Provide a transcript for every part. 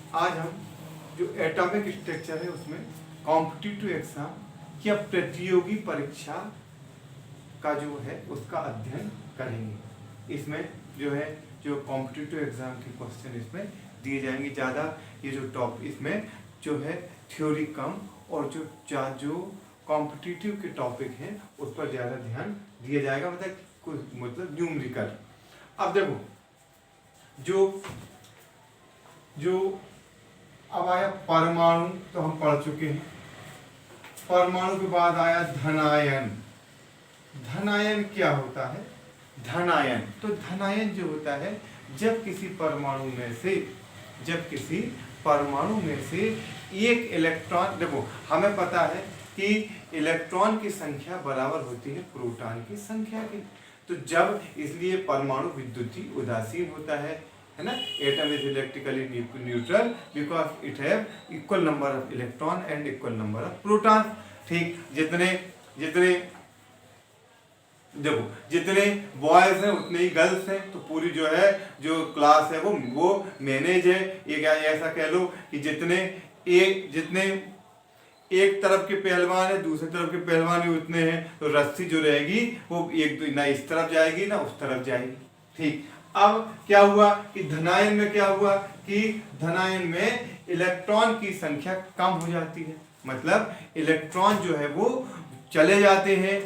आज हम जो एटॉमिक स्ट्रक्चर है उसमें कॉम्पिटिटिव एग्जाम या प्रतियोगी परीक्षा का जो है उसका अध्ययन करेंगे। इसमें जो है जो कॉम्पिटिटिव एग्जाम के क्वेश्चन इसमें दिए जाएंगे ज़्यादा। ये जो टॉप इसमें जो है थ्योरी कम और जो कॉम्पिटिटिव के टॉपिक हैं उस पर ज़्यादा ध्यान दिया जाएगा, मतलब न्यूमेरिकल। अब देखो जो अब आया परमाणु, तो हम पढ़ चुके हैं। परमाणु के बाद आया धनायन। धनायन क्या होता है? धनायन तो धनायन जो होता है जब किसी परमाणु में से एक इलेक्ट्रॉन, देखो हमें पता है कि इलेक्ट्रॉन की संख्या बराबर होती है प्रोटॉन की संख्या की। तो जब इसलिए परमाणु विद्युतीय उदासीन होता है ना। Atom is electrically neutral because it have equal number of electron and equal number of proton. ठीक, जितने बॉयज हैं उतने ही गर्ल्स हैं। तो पूरी जो क्लास है वो मैनेज है। ये क्या ऐसा कह लो कि जितने एक तरफ के पहलवान है दूसरी तरफ के पहलवान भी उतने हैं, तो रस्सी जो रहेगी वो एक ना इस तरफ जाएगी ना उस तरफ जाएगी। ठीक, अब क्या हुआ कि धनायन में क्या हुआ कि धनायन में इलेक्ट्रॉन की संख्या कम हो जाती है, मतलब इलेक्ट्रॉन जो है वो चले जाते हैं।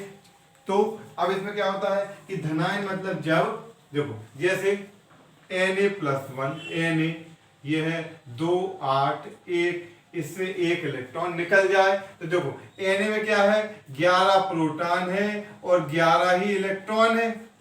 तो अब इसमें क्या होता है कि धनायन मतलब जब देखो जैसे Na+1 Na ये है 2 8 1, इससे एक इलेक्ट्रॉन निकल जाए तो देखो Na में क्या है 11 प्रोटॉन है और 11 ही इलेक्ट्रॉन है।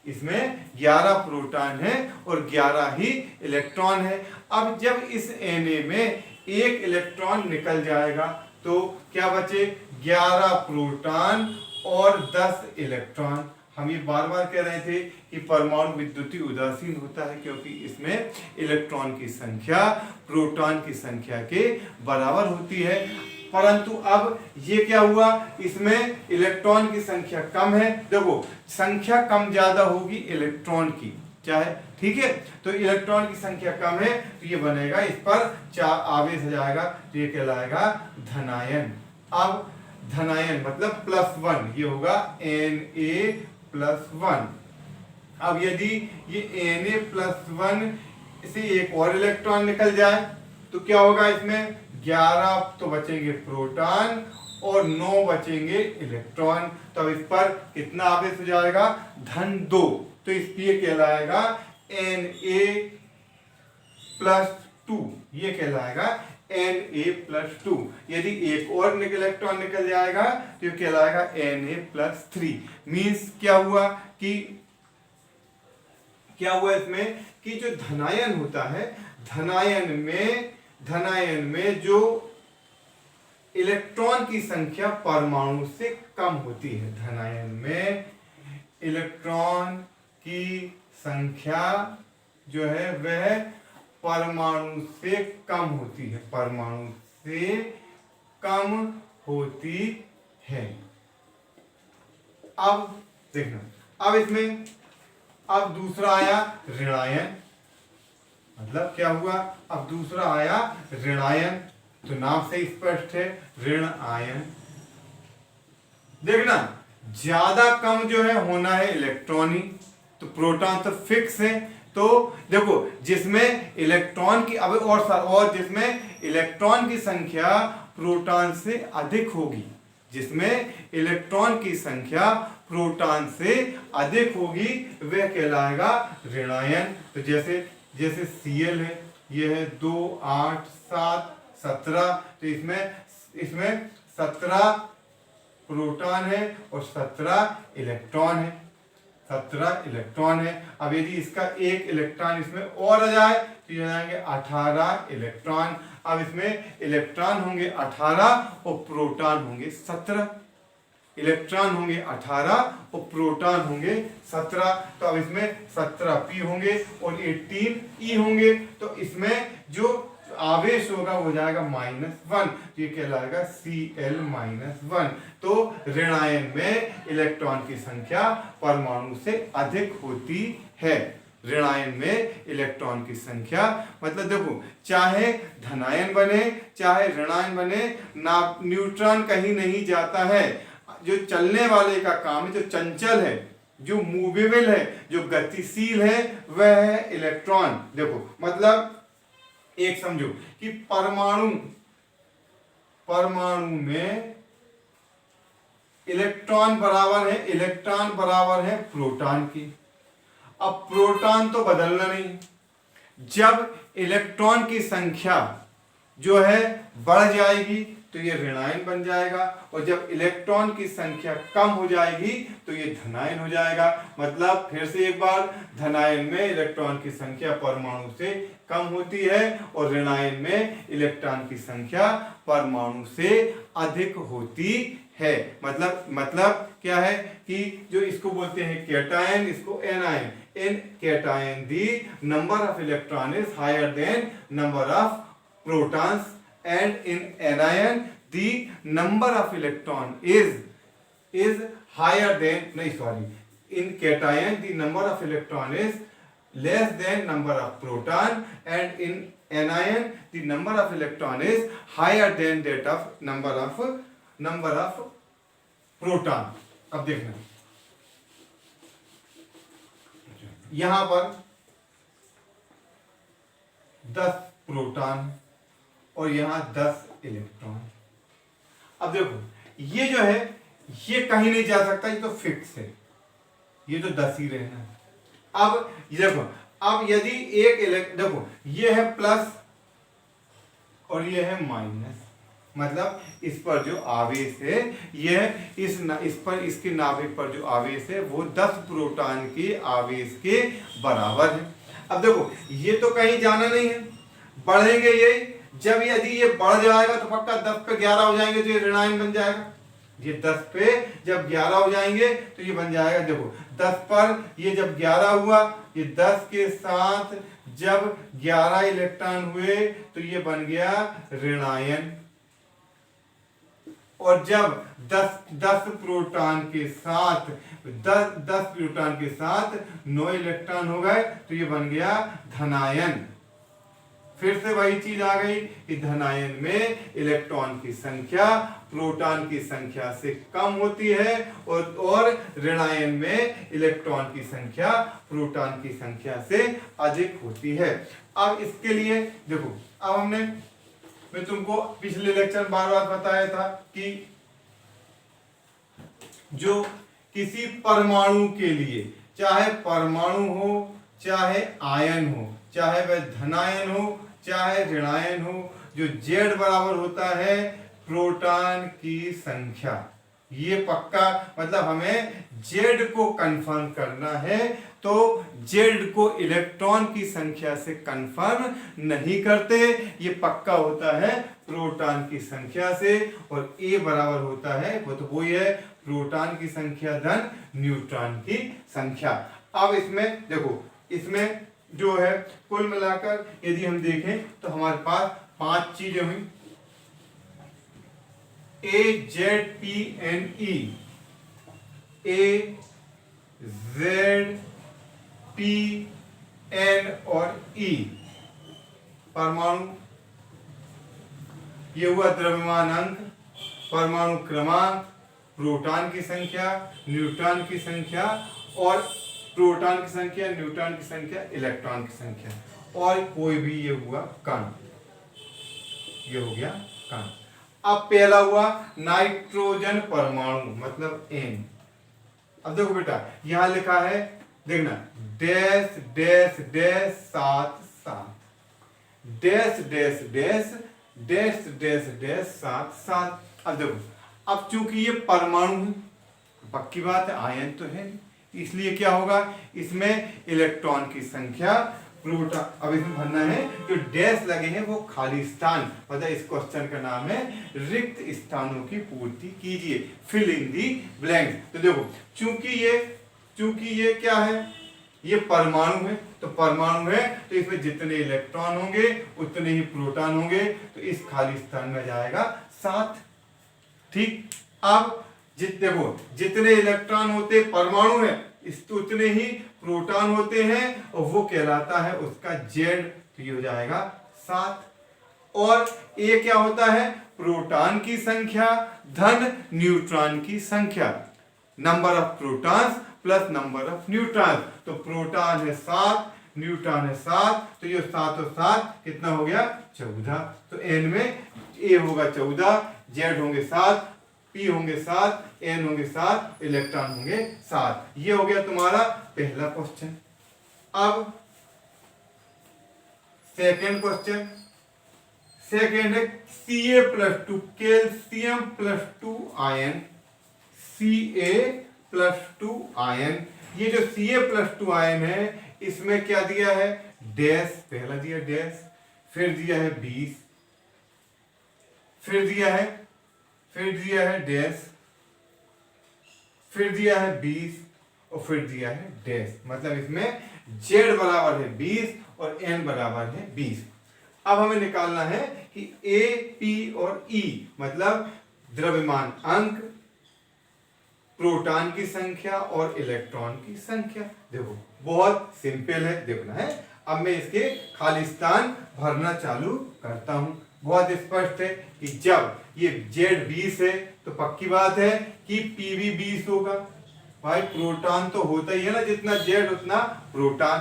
इसमें 11 प्रोटॉन है और 11 ही इलेक्ट्रॉन है। अब जब इस Na में एक इलेक्ट्रॉन निकल जाएगा तो क्या बचे 11 प्रोटॉन और 10 इलेक्ट्रॉन। हम ये बार बार कह रहे थे कि परमाणु विद्युतीय उदासीन होता है क्योंकि इसमें इलेक्ट्रॉन की संख्या प्रोटॉन की संख्या के बराबर होती है। परंतु अब ये क्या हुआ, इसमें इलेक्ट्रॉन की संख्या कम है। देखो संख्या कम ज्यादा होगी इलेक्ट्रॉन की चाहे, ठीक है। तो इलेक्ट्रॉन की संख्या कम है तो ये बनेगा, इस पर 4 आवेश हो जाएगा तो ये कहलाएगा धनायन। अब धनायन मतलब +1, ये होगा Na+1। अब यदि ये Na+1 से एक और इलेक्ट्रॉन निकल जाए तो क्या होगा, इसमें 11 तो बचेंगे प्रोटॉन और 9 बचेंगे इलेक्ट्रॉन। तो अब इस पर कितना आवेश हो जाएगा, धन 2। तो इस ये कहलाएगा Na+2, ये कहलाएगा Na+2। यदि एक और इलेक्ट्रॉन निकल जाएगा तो ये कहलाएगा Na+3। मीन्स क्या हुआ इसमें कि जो धनायन होता है, धनायन में जो इलेक्ट्रॉन की संख्या परमाणु से कम होती है। धनायन में इलेक्ट्रॉन की संख्या जो है वह परमाणु से कम होती है, परमाणु से कम होती है। अब देखना, अब इसमें अब दूसरा आया ऋणायन। मतलब क्या हुआ, अब दूसरा आया ऋणायन, तो नाम से स्पष्ट है ऋण आयन। देखना ज्यादा कम जो है होना है इलेक्ट्रॉन ही, तो प्रोटॉन तो फिक्स है। तो देखो जिसमें इलेक्ट्रॉन की और जिसमें इलेक्ट्रॉन की संख्या प्रोटॉन से अधिक होगी, जिसमें इलेक्ट्रॉन की संख्या प्रोटॉन से अधिक होगी वह कहलाएगा ऋणायन। तो जैसे Cl है, ये है 2 8 7 17, तो इसमें 17 प्रोटॉन है और 17 इलेक्ट्रॉन है, 17 इलेक्ट्रॉन है। अब यदि इसका एक इलेक्ट्रॉन इसमें और आ जाए तो ये जाएंगे 18 इलेक्ट्रॉन। अब इसमें इलेक्ट्रॉन होंगे 18 और प्रोटॉन होंगे 17। इलेक्ट्रॉन होंगे 18 और प्रोटॉन होंगे 17। तो अब इसमें 17p होंगे और 18e होंगे। तो इसमें जो आवेश होगा वो जाएगा -1, ये कहलाएगा Cl-1। तो ऋणायन में इलेक्ट्रॉन की संख्या परमाणु से अधिक होती है। ऋणायन में इलेक्ट्रॉन की संख्या, मतलब देखो चाहे धनायन बने चाहे ऋणायन बने ना, न्यूट्रॉन कहीं नहीं जाता है। जो चलने वाले का काम है, जो चंचल है, जो मूवेबल है, जो गतिशील है, वह है इलेक्ट्रॉन। देखो मतलब एक समझो कि परमाणु में इलेक्ट्रॉन बराबर है प्रोटॉन की। अब प्रोटॉन तो बदलना नहीं, जब इलेक्ट्रॉन की संख्या जो है बढ़ जाएगी तो ये ऋणायन बन जाएगा, और जब इलेक्ट्रॉन की संख्या कम हो जाएगी तो ये धनायन हो जाएगा। मतलब फिर से एक बार, धनायन में इलेक्ट्रॉन की संख्या परमाणु से कम होती है और ऋणायन में इलेक्ट्रॉन की संख्या परमाणु से अधिक होती है। मतलब क्या है कि जो इसको बोलते हैं कैटायन, इसको anion. In cation the number of electron is higher than number of protons, and in anion the number of electron is higher than, in cation the number of electron is less than number of proton, and in anion the number of electron is higher than that of number of proton। अब देखना यहां पर 10 proton और यहां 10 electron. अब देखो ये जो है ये कहीं नहीं जा सकता, ये तो फिक्स है, ये तो 10 ही रहना है। अब देखो, अब यदि देखो ये है प्लस और ये है माइनस, मतलब इस पर जो आवेश है यह इस पर इसके नाभिक पर जो आवेश है वो 10 प्रोटॉन के आवेश के बराबर है। अब देखो ये तो कहीं जाना नहीं है, बढ़ेंगे यही। जब यदि ये बढ़ जाएगा तो पक्का 10 पे 11 हो जाएंगे तो ये ऋणायन बन जाएगा। ये 10 पे जब 11 हो जाएंगे तो ये बन जाएगा। देखो 10 पर ये जब 11 हुआ, ये 10 के साथ जब 11 इलेक्ट्रॉन हुए तो ये बन गया ऋणायन, और जब 10 प्रोटॉन के साथ 10 प्रोटॉन के साथ 9 इलेक्ट्रॉन हो गए तो ये बन गया धनायन। फिर से वही चीज आ गई कि धनायन में इलेक्ट्रॉन की संख्या प्रोटॉन की संख्या से कम होती है, और ऋणायन में इलेक्ट्रॉन की संख्या प्रोटॉन की संख्या से अधिक होती है। अब इसके लिए देखो, अब मैं तुमको पिछले लेक्चर बार बताया था कि जो किसी परमाणु के लिए, चाहे परमाणु हो चाहे आयन हो, चाहे वह धनायन हो चाहे ऋणायन हो, जो Z बराबर होता है प्रोटॉन की संख्या। ये पक्का, मतलब हमें Z को कंफर्म करना है तो Z को इलेक्ट्रॉन की संख्या से कंफर्म नहीं करते, ये पक्का होता है प्रोटॉन की संख्या से, और A बराबर होता है वो तो वही है प्रोटॉन की संख्या धन न्यूट्रॉन की संख्या। अब इसमें देखो, इसमें जो है कुल मिलाकर यदि हम देखें तो हमारे पास 5 चीजें हुई, A Z P N E, A Z P N और E परमाणु, ये हुआ द्रव्यमान अंक, परमाणु क्रमांक, प्रोटॉन की संख्या, न्यूट्रॉन की संख्या, और प्रोटॉन की संख्या, न्यूट्रॉन की संख्या, इलेक्ट्रॉन की संख्या, और कोई भी ये हुआ कण, ये हो गया कण। अब पहला हुआ नाइट्रोजन परमाणु, मतलब N। अब देखो बेटा यहां लिखा है, देखना dash dash dash 7 7, dash dash dash dash dash dash 7 7। अब देखो, अब चूंकि ये परमाणु है, पक्की बात है आयन तो है, इसलिए क्या होगा, इसमें इलेक्ट्रॉन की संख्या प्रोटॉन, अब इसमें भरना है जो डैश लगे हैं वो खाली स्थान, मतलब इस क्वेश्चन का नाम है रिक्त स्थानों की पूर्ति कीजिए, फिल इन दी ब्लैंक्स। तो देखो चूंकि ये क्या है, ये परमाणु है, तो परमाणु है तो इसमें जितने इलेक्ट्रॉन होंगे उतने ही प्रोटॉन होंगे, तो इस खाली स्थान में जाएगा 7। ठीक, अब देखो जितने इलेक्ट्रॉन होते परमाणु में इस तो उतने ही प्रोटॉन होते हैं और वो कहलाता है उसका जेड, तो ये हो जाएगा 7। और ए क्या होता है, प्रोटॉन की संख्या धन न्यूट्रॉन की संख्या, number of protons plus number of neutrons. तो प्रोटॉन है 7, न्यूट्रॉन है 7, तो ये 7 और 7 कितना हो गया 14। तो एन में ए होगा 14, जेड होंगे 7, पी होंगे 7, एन होंगे 7, इलेक्ट्रॉन होंगे 7। ये हो गया तुम्हारा पहला क्वेश्चन। अब सेकेंड क्वेश्चन, सेकेंड है Ca+2 calcium +2 ion, Ca+2 ion. ये जो Ca+2 आयन है इसमें क्या दिया है, डैश, पहला दिया डैश, फिर दिया है 20, फिर दिया है डैश, फिर दिया है 20 और फिर दिया है डैश। मतलब इसमें Z बराबर है 20 और N बराबर है 20। अब हमें निकालना है कि A, P और E मतलब द्रव्यमान अंक, प्रोटॉन की संख्या और इलेक्ट्रॉन की संख्या। देखो बहुत सिंपल है, देखना है। अब मैं इसके खाली स्थान भरना चालू करता हूं। बहुत स्पष्ट है कि जब ये Z 20 है तो पक्की बात है कि P भी 20 होगा। भाई प्रोटॉन तो होता ही है ना, जितना Z उतना प्रोटॉन।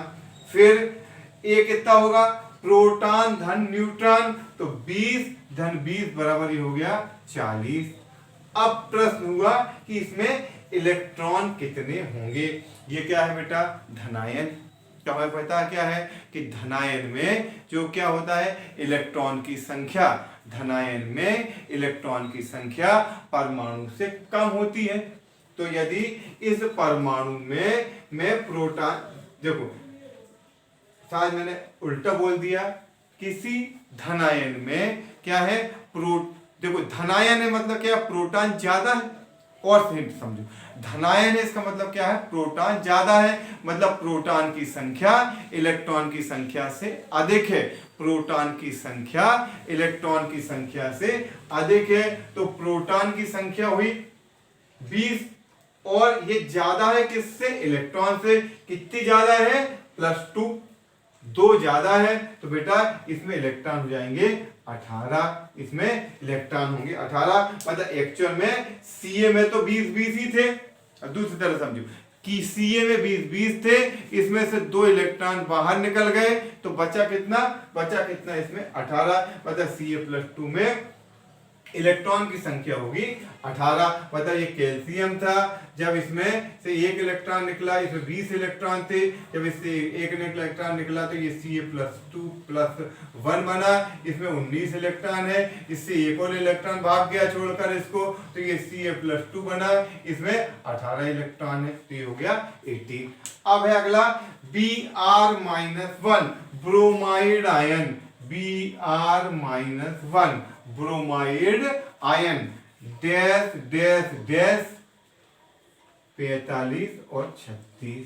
फिर A कितना होगा, प्रोटॉन धन न्यूट्रॉन, तो 20 धन 20 बराबर ही हो गया 40। अब प्रश्न हुआ कि इसमें इलेक्ट्रॉन कितने होंगे। ये क्या है बेटा, धनायन। तो हमें पता क्या है कि धनायन में जो क्या होता है, इलेक्ट्रॉन की संख्या, धनायन में इलेक्ट्रॉन की संख्या परमाणु से कम होती है। तो यदि इस परमाणु में मैं प्रोटॉन, देखो शायद मैंने उल्टा बोल दिया, किसी धनायन में क्या है, देखो धनायन है मतलब क्या, प्रोटॉन ज्यादा है। और समझो धनायन है इसका मतलब क्या है, प्रोटॉन ज्यादा है, मतलब प्रोटॉन की संख्या इलेक्ट्रॉन की संख्या से अधिक है। प्रोटॉन की संख्या इलेक्ट्रॉन की संख्या से अधिक है। तो प्रोटॉन की संख्या हुई 20 और ये ज्यादा है किससे, इलेक्ट्रॉन से। कितनी ज्यादा है, +2, 2 ज्यादा है। तो बेटा इसमें इलेक्ट्रॉन हो जाएंगे 18, इसमें इलेक्ट्रॉन होंगे 18। मतलब एक्चुअल में Ca में तो 20 ही थे। अब दूसरी तरह समझो कि Ca में 20 थे, इसमें से 2 इलेक्ट्रॉन बाहर निकल गए, तो बचा कितना इसमें 18। मतलब Ca+2 में इलेक्ट्रॉन की संख्या होगी 18। मतलब ये कैल्शियम था, जब इसमें से 1 इलेक्ट्रॉन निकला, इसमें 20 इलेक्ट्रॉन थे। जब इससे 1 इलेक्ट्रॉन निकला तो ये Ca+2+1 बना, इसमें 19 इलेक्ट्रॉन है। इससे एक और इलेक्ट्रॉन भाग गया छोड़कर इसको, तो ये Ca+2 बना, इसमें 18 इलेक्ट्रॉन है। तो ये हो गया 18। अब है अगला Br-1 bromide ion, Br-1 bromide ion, dash dash dash 45 और 36,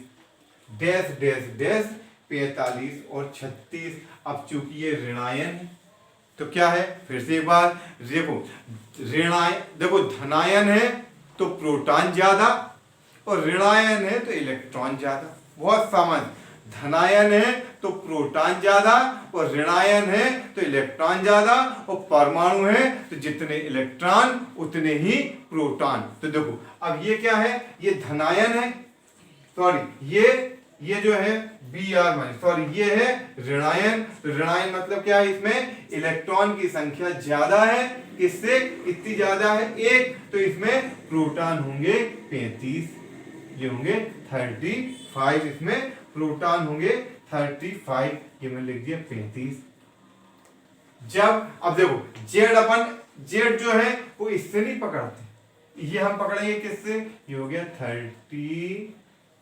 डैश डैश डैश 45 और 36। अब चूंकि ये ऋणायन है तो क्या है, फिर से एक बार देखो, देखो धनायन है तो प्रोटॉन ज्यादा और ऋणायन है तो इलेक्ट्रॉन ज्यादा। बहुत सामान्य, धनायन है तो प्रोटॉन ज्यादा और ऋणायन है तो इलेक्ट्रॉन ज्यादा, और परमाणु है तो जितने इलेक्ट्रॉन उतने ही प्रोटॉन। तो देखो अब ये क्या है, ये धनायन है, सॉरी ये जो है Br-, सॉरी ये है ऋणायन। तो ऋणायन मतलब क्या है, इसमें इलेक्ट्रॉन की संख्या ज्यादा है। किससे, कितनी ज्यादा है, 1, तो इसमें प्रोटॉन होंगे 35, ये होंगे 35, इसमें प्रोटॉन होंगे 35, ये मैंने लिख दिया 35। जब अब देखो जेड जो है वो इससे नहीं पकड़ते, ये हम पकड़ेंगे किससे, ये हो गया 35।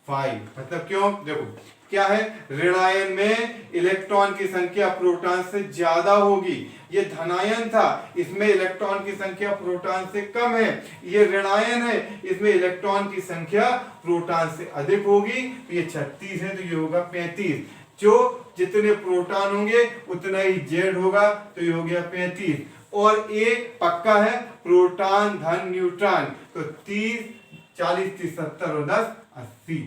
मतलब क्यों, देखो क्या है, ऋणायन में इलेक्ट्रॉन की संख्या प्रोटॉन से ज्यादा होगी। ये धनायन था, इसमें इलेक्ट्रॉन की संख्या प्रोटॉन से कम है। ये ऋणायन है, इसमें इलेक्ट्रॉन की संख्या प्रोटॉन से अधिक होगी। तो ये 36 है, तो ये होगा 35। जो जितने प्रोटॉन होंगे उतना ही जेड होगा, तो ये हो गया 35। और एक पक्का है, प्रोटॉन धन न्यूट्रॉन, तो 30, 40, 30, 70 और 10, 80।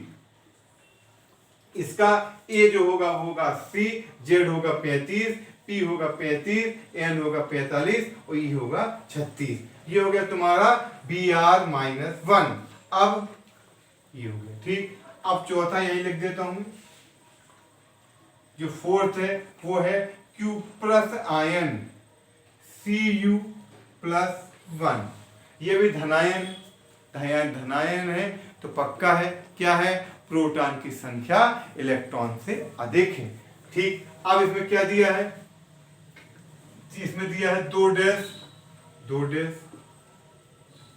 इसका ए जो होगा वो होगा 80, जेड होगा 35, पी होगा 35, एन होगा 45 और ई होगा 36। ये हो गया तुम्हारा Br-1। अब ये हो गया, ठीक। अब चौथा यही लिख देता हूं, जो फोर्थ है वो है Q+ आयन Cu+1। ये भी धनायन है तो पक्का है, क्या है, प्रोटॉन की संख्या इलेक्ट्रॉन से अधिक है, ठीक। अब इसमें क्या दिया है, इसमें दिया है 2 डैश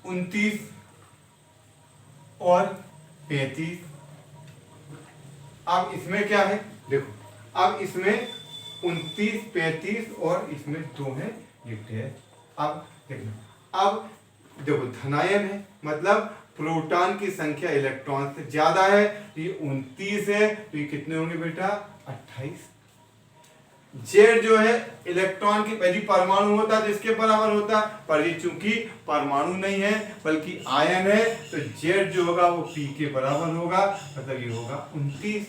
29 और 35। अब इसमें क्या है, देखो, अब इसमें 29, 35 और इसमें 2 है, ये डैश। अब देखना, अब देखो धनायन है मतलब प्रोटॉन की संख्या इलेक्ट्रॉन से ज्यादा है, तो ये 29 है, तो ये कितने होंगे बेटा, 28। जेड जो है इलेक्ट्रॉन की, यदि परमाणु होता तो इसके बराबर होता, पर ये चूंकि परमाणु नहीं है बल्कि आयन है, तो जेड जो होगा वो पी के बराबर होगा, मतलब ये होगा 29।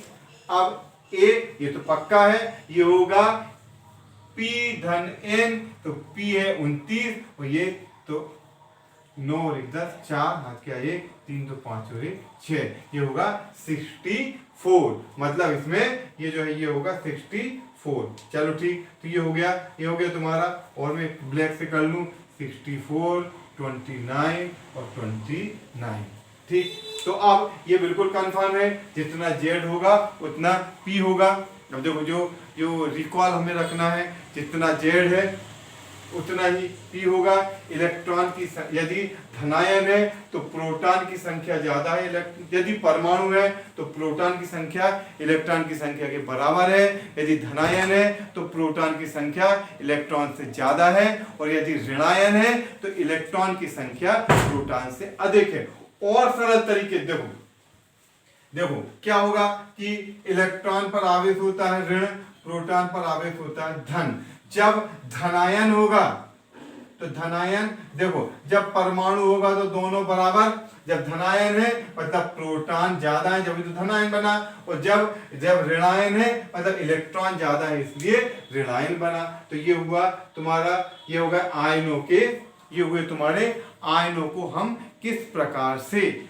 अब ए, ये तो पक्का है, ये होगा P-N, तो P है 29 और ये तो 9 और 1 10, 4 हाथ क्या, 1 3 2 5 और 1 6, ये होगा 64। मतलब इसमें ये जो है ये होगा 64। चलो ठीक, तो ये हो गया तुम्हारा, और मैं ब्लैक से कर लूं 64, 29 और 29, ठीक। तो अब ये बिल्कुल कंफर्म है, जितना जेड होगा उतना पी होगा। अब देखो जो रिकॉल हमें रखना है, जितना जेड है उतना ही पी होगा। इलेक्ट्रॉन की यदि धनायन है तो प्रोटॉन की संख्या ज्यादा है, यदि परमाणु है तो प्रोटॉन की संख्या इलेक्ट्रॉन की संख्या के बराबर है, यदि धनायन है तो प्रोटॉन की संख्या इलेक्ट्रॉन से ज्यादा है, और यदि ऋणायन है तो इलेक्ट्रॉन की संख्या प्रोटॉन से अधिक है। और सरल तरीके देखो क्या होगा कि इलेक्ट्रॉन पर आवेश होता है ऋण, प्रोटॉन पर आवेश होता है धन। जब धनायन होगा तो धनायन, देखो जब परमाणु होगा तो दोनों बराबर, जब धनायन है मतलब प्रोटॉन ज्यादा है, जब तो धनायन बना, और जब ऋणायन है मतलब इलेक्ट्रॉन ज्यादा है, इसलिए ऋणायन बना। तो ये हुआ तुम्हारा, ये होगा आयनों के, ये हुए तुम्हारे आयनों को हम किस प्रकार से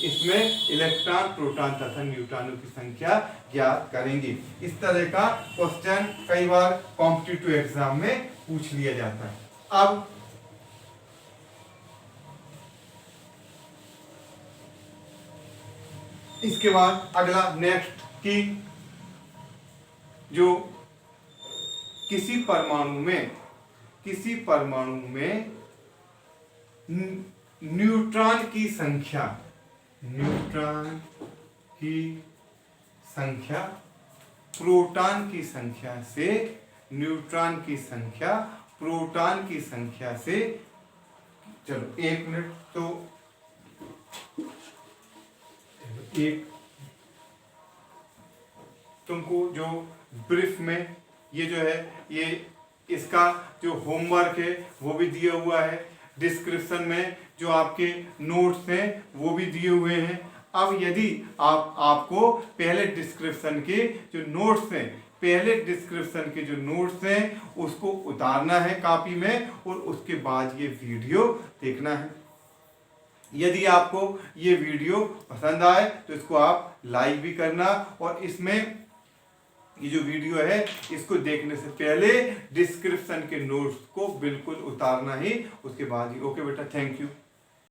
इसमें इलेक्ट्रॉन, प्रोटॉन तथा न्यूट्रॉनों की संख्या ज्ञात करेंगे। इस तरह का क्वेश्चन कई बार कॉम्पिटिटिव एग्जाम में पूछ लिया जाता है। अब इसके बाद अगला नेक्स्ट की, जो किसी परमाणु में न्यूट्रॉन की संख्या प्रोटॉन की संख्या से, न्यूट्रॉन की संख्या प्रोटॉन की संख्या से, चलो 1 मिनट, तो एक तुमको जो ब्रीफ में ये जो है, ये इसका जो होमवर्क है वो भी दिया हुआ है, डिस्क्रिप्शन में जो आपके नोट्स हैं वो भी दिए हुए हैं। अब यदि आपको पहले डिस्क्रिप्शन के जो नोट्स हैं उसको उतारना है कॉपी में, और उसके बाद ये वीडियो देखना है। यदि आपको ये वीडियो पसंद आए तो इसको आप लाइक भी करना, और इसमें ये जो वीडियो है इसको देखने से पहले डिस्क्रिप्शन के नोट्स को बिल्कुल उतारना ही, उसके बाद ही। ओके बेटा, थैंक यू।